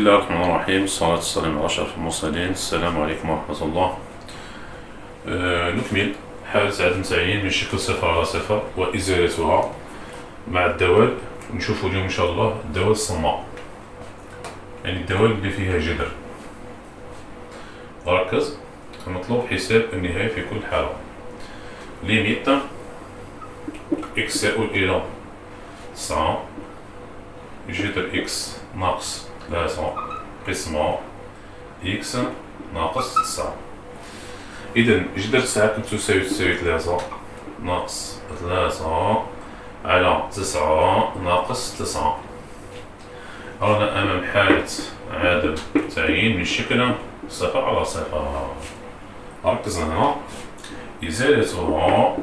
الله الرحمن الرحيم، الصلاة والسلام على أشرف المرسلين. السلام عليكم ورحمة الله. نكمل حالة عدم تعيين من شكل صفر على صفر وإزالتها مع الدوال. نشوفوا اليوم إن شاء الله الدوال الصماء، يعني الدوال اللي فيها جذر. ركز، المطلوب حساب النهاية في كل حالة. ليميت إكس يؤول إلى 9 جذر إكس ناقص 3 قسمة إكس ناقص 9. إذا جذر 9 تساوي 3 ناقص 3 على 9 ناقص 9. رانا أمام حالة عدم تعيين من شكل صفر على صفر. ركز هنا، إزالتها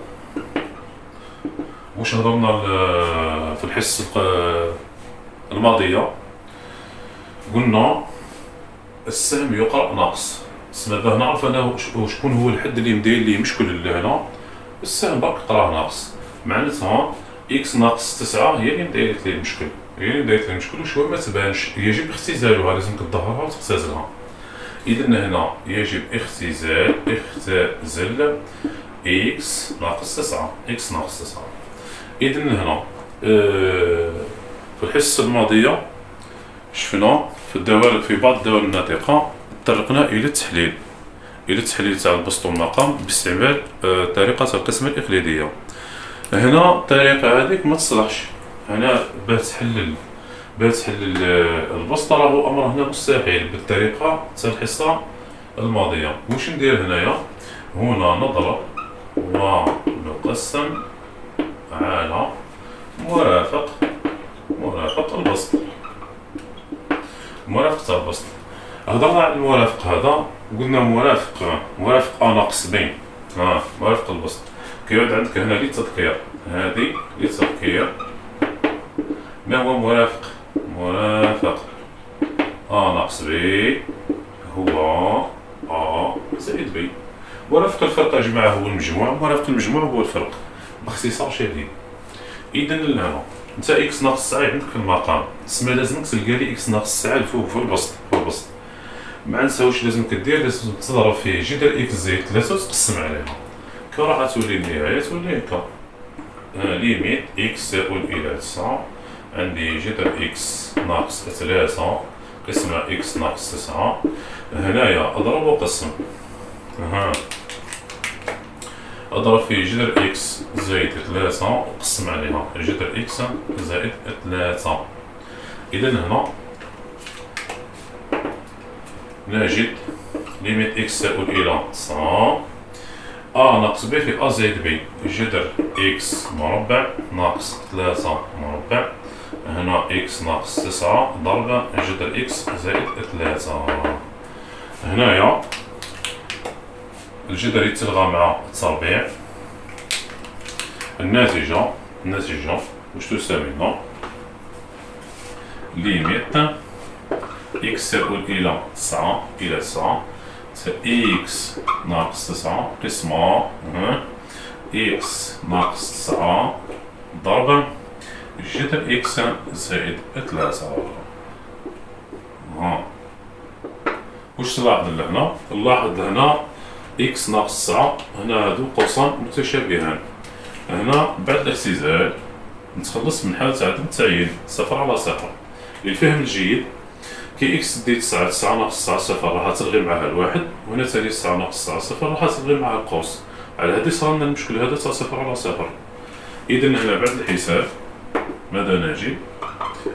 واش هضرنا في الحصة الماضية. قلنا السهم يقرأ ناقص، باه نعرف انا شكون هو الحد اللي مداير لي مشكل هنا. السهم برك قراه ناقص، معناتها اكس ناقص 9 هي اللي مدايرت لي المشكل، وش هو ما تبانش، يجب اختزالها، لازم تظهرها وتختزلها. اذا هنا يجب اختزال اكس ناقص 9. اذا هنا في الحصة الماضية شفنا في بعض الدوال الناطقة تطرقنا إلى التحليل تاع البسط والمقام باستعمال طريقة القسمة الإقليدية. هنا الطريقة هذيك ما تصلحش. هنا باه تحلل البسط راهو أمر هنا مستحيل بالطريقة تاع الحصة الماضية. واش ندير هنايا؟ هنا نضرب ونقسم على مرافق البسط. مرافق البسط، هضرنا على المرافق هذا، قلنا مرافق أ ناقص ب. مرافق البسط كيعود عندك هنا للتذكير، هذه للتذكير. ما هو مرافق أ ناقص ب؟ هو أ زائد ب. مرافق الفرق يا جماعة هو المجموع، مرافق المجموع هو الفرق باختصار شديد. إذا لهنا انت اكس ناقص 9 عندك في المقام، تسمى لازمك تلقى لي اكس ناقص 9 الفوق في البسط. ما ننسى واش لازم كدير، لازم تضرب فيه جذر اكس زائد 3 وتقسم عليها. كي راح تولي النهاية تولي هكا. ليميت اكس يؤول إلى 9، عندي جذر اكس ناقص 3 قسمة اكس ناقص 9. هنايا اضرب وقسم. اضرب في جذر اكس زائد 3 وقسم عليها جذر اكس زائد 3. اذا هنا نجد ليميت اكس يؤول الى 9 ا ناقص ب في ا زائد ب، جذر اكس مربع ناقص 3 مربع. هنا اكس ناقص 9 ضرب جذر اكس زائد 3. هنايا الجذر يتلغى مع التربيع. الناتجة واش تساوي لنا؟ ليميت إكس يؤول إلى 9 إكس ناقص 9 قسمة إكس ناقص 9 ضرب جذر إكس زائد 3. واش تلاحظ لهنا؟ نلاحظ هنا إكس ناقص 9 هنا هادو قوسان متشابهان. هنا بعد الاختزال نتخلص من حالة عدم التعيين صفر على صفر. للفهم الجيد، كي إكس دي 9 ناقص 9 صفر راح تلغي معها الواحد، وهنا تالي 9 ناقص 9 صفر راح تلغي معها القوس. على هادي صار لنا المشكل هذا تاع صفر على صفر. إذا هنا بعد الحساب ماذا نجد؟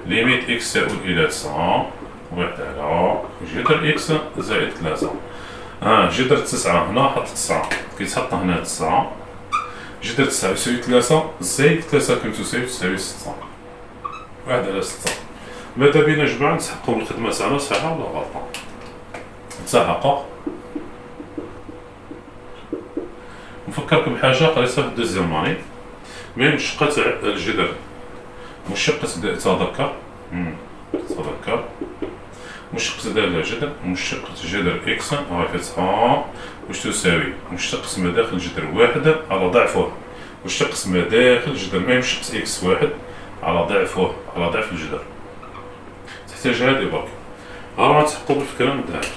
ليميت إكس يؤول إلى 9 واحد على جذر إكس زائد 3. جذر 9 هنا حط 9، كيتحط هنا 9 جذر 9 يساوي 3 زائد 3 كم تساوي 6. واحد على 6. ماذا بينا جماعة نتحققوا بالخدمة تاعنا صحيحة ولا غلطة؟ نتحقق. نفكركم بحاجة قريتها في الدوزيام ماني، من مشقة الجذر مشقة تذكر مشقة الجذر مشقة جذر اكس هاي فتحة واش تساوي مشتق ما داخل جذر واحد على ضعفه، مشتق ما داخل جذر ما مشقة اكس واحد على ضعفه على ضعف الجذر. تحتاج هادي برك. ها راه تحطو بالفكرة نتاعك.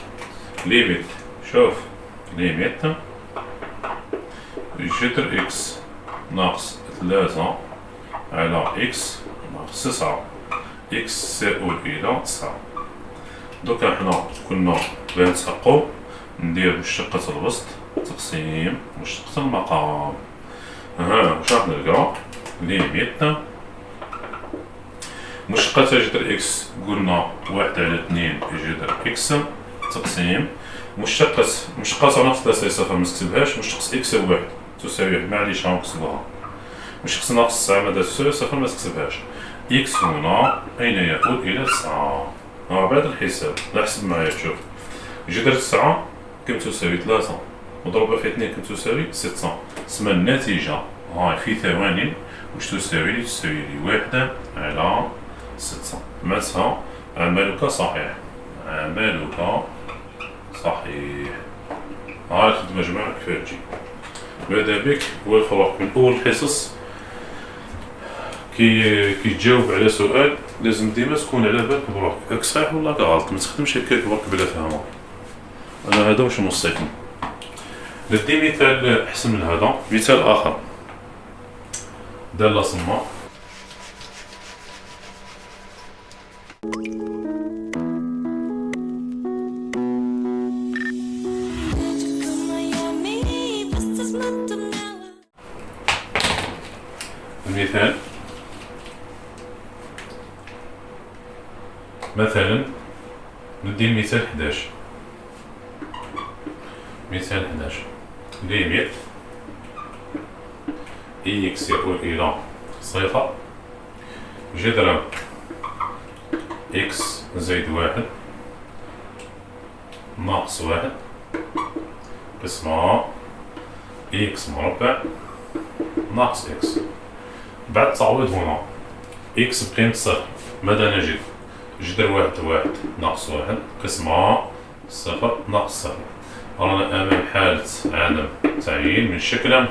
ليميت، شوف ليميت جذر إكس ناقص 3 على إكس ناقص 9، إكس يؤول إلى 9. دوكا حنا كنا باغي نتحقو ندير مشتقة البسط تقسيم مشتقة المقام. واش راح نلقى؟ ليميت مشتقة جذر إكس قلنا 1 على 2 جذر إكس تقسيم مشتقة ناقص 3 صفر منكتبهاش، مشتقة إكس 1 تساوي معليش غنكتبوها، مشتقة ناقص 9 ماذا تساوي صفر متكتبهاش. إكس هنا أين يؤول إلى 9. بعد الحساب نحسب معايا. شوف جذر 9 كم تساوي 3 مضروبة في 2 كم تساوي 6. تسمى النتيجة في ثوان واش تساوي لي؟ تساوي لي 1 على 6. معناتها عملك صحيح، عملك صحيح. الخدمة جماعة كيفاه تجي. ماذا بك هو الفرق من أول الحصص كي تجاوب على سؤال لازم ديما تكون على بالك بروحك راك صحيح ولا غلط، ما تخدمش هكاك برك بلا فهمه. انا هذا واش نوصيكم. ندي مثال احسن من هذا، مثال اخر. دالة صماء المثال مثلا ندي المثال 11. مثال 11 ليميت إكس يؤول إلى 0 جذر إكس زائد 1 ناقص 1 قسمة إكس مربع ناقص إكس. بعد التعويض هنا إكس بقيمة 0 ماذا نجد؟ جذر 1 ناقص 1 قسمة 0 ناقص 0. رانا أمام حالة عدم تعيين من شكل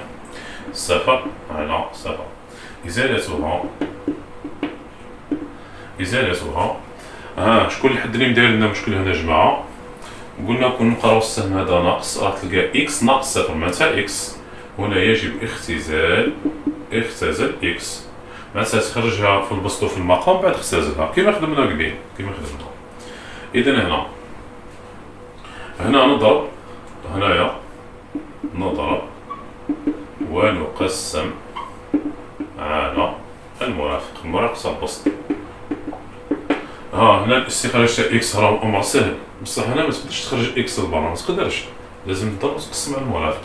0 على 0. إزالتها شكون اللي حد لي مداير لنا مشكل هنا جماعة؟ قلنا كون نقراو السهم هذا ناقص راح تلقى إكس ناقص 0. معناتها إكس هنا يجب اختزال إكس، معناتها تخرجها في البسط وفي المقام بعد اختزالها كيما خدمنا قبيل إذا هنا نضرب هنايا نضرب ونقسم على المرافق صار البسط. هنا الاستخراج تاع إكس راه أمر سهل، بصح هنا ما تقدرش تخرج إكس لبرا، ما تقدرش، لازم تضرب وتقسم على المرافق.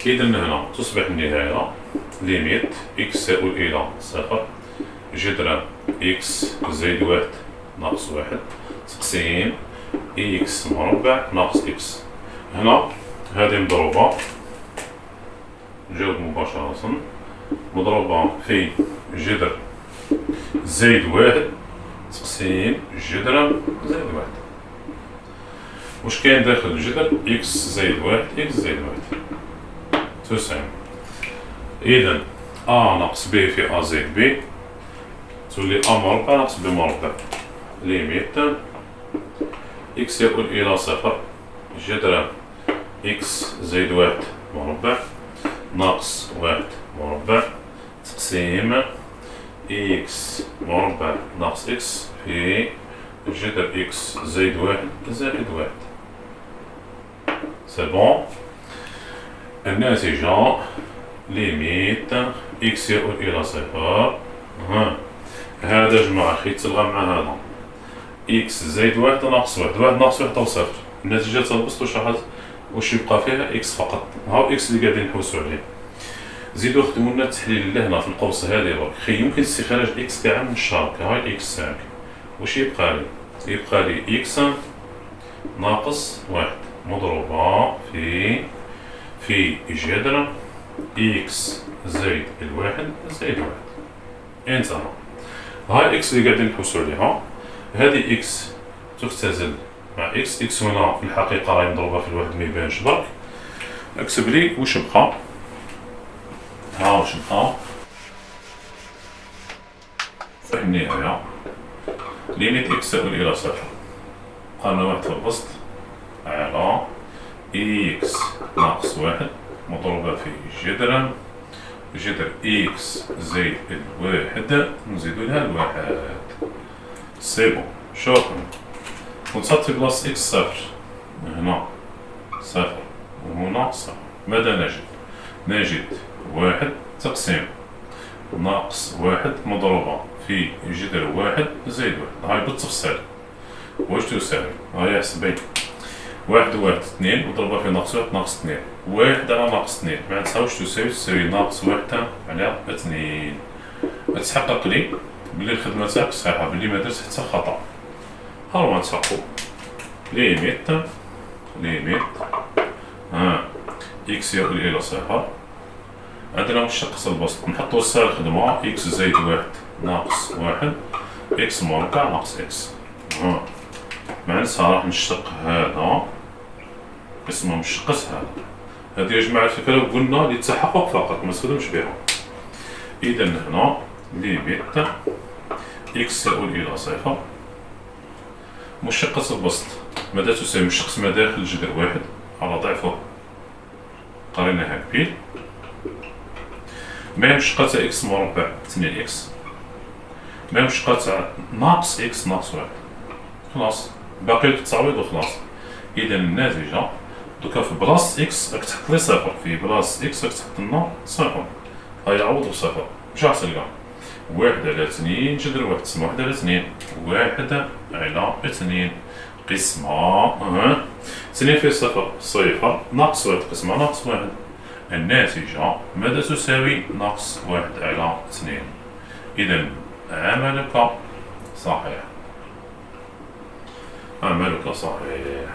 إذا هنا تصبح النهاية ليميت إكس يؤول إلى 0 جذر إكس زائد 1 ناقص 1 تقسيم إكس مربع ناقص إكس. هنا هذه مضروبة، نجاوب مباشرة، مضروبة في جذر زائد 1 تقسيم جذر زائد 1. واش كاين داخل الجذر؟ إكس زائد 1 إكس زائد 1 تساوي. إذا أ ناقص ب في أ زائد ب تولي أ مربع ناقص ب مربع. ليميت إكس يؤول إلى 0 جذر إكس زائد 1 مربع ناقص 1 مربع تقسيم إكس مربع ناقص إكس في جذر إكس زائد 1 زائد 1. سي بون. الناتجة ليميت إكس يؤول إلى 0. هذا جماعة خي تلغى مع هذا إكس زائد 1 ناقص 1 ناقص 1 أو 0. النتيجة تنبسط واش يبقى فيها إكس فقط. هاو إكس اللي قاعدين نحوسو عليه. زيدو خدمو لنا التحليل لهنا في القوس هذه برك. يمكن استخراج إكس تاع من الشاركة. هاي إكس تاعك واش يبقى لي؟ يبقى لي إكس ناقص 1 مضروبة في جذر إكس زائد 1 زائد 1. انتهى. هاي إكس اللي قاعدين نحوسو عليها. هذه إكس تختزل مع إكس هنا في الحقيقة راهي مضروبة في الواحد ما يبانش برك. اكتب لي واش بقى. واش بقى في النهاية ليميت إكس تؤول إلى 0 قارنا واحد في البسط على إكس ناقص واحد مضروبة في جذر إكس زائد الواحد نزيدو لها الواحد. سي بون. شوف ونتحط في بلاصة إكس صفر، هنا صفر وهنا صفر. ماذا نجد واحد تقسيم ناقص واحد مضروبة في جذر واحد زائد واحد. هاي بالتفصيل واش تساوي؟ هاي حسبي واحد وواحد اثنين مضروبة في ناقص واحد ناقص اثنين. واحد على ناقص اثنين معناتها واش تساوي؟ تساوي ناقص واحد على اثنين. تحقق لي بلي الخدمة تاعك صحيحة، بلي ما درت حتى خطأ. هاو نتحققو ليميت إكس يؤول إلى صفر. عندنا مشتقة البسط نحطو سال الخدمة إكس زائد واحد ناقص واحد إكس مربع ناقص إكس. معناتها راح نشتق هذا اسمه مشتقة هذا. هذه يا جماعة الفكرة قلنا للتحقق فقط ما تخدمش بها. إذا هنا ليميت إكس يؤول إلى صفر. مشتقة البسط ماذا تساوي؟ مشتقة ما داخل جذر واحد على ضعفه قريناها كبير مع مشتقة إكس مربع 2 إكس مع مشتقة ناقص إكس ناقص واحد. خلاص باقي لك التعويض وخلاص. إذا الناتجة دوكا في بلاصة إكس راك تحط لي صفر، في بلاصة إكس راك تحط لنا صفر. هاي عوض بصفر واش راح تلقى؟ واحد على اثنين جذر واحد تسمى واحد على اثنين. واحد على اثنين قسمة اثنين في صفر صفر ناقص واحد قسمة ناقص واحد. الناتجة ماذا تساوي؟ ناقص واحد على اثنين. إذا عملك صحيح. عملك صحيح.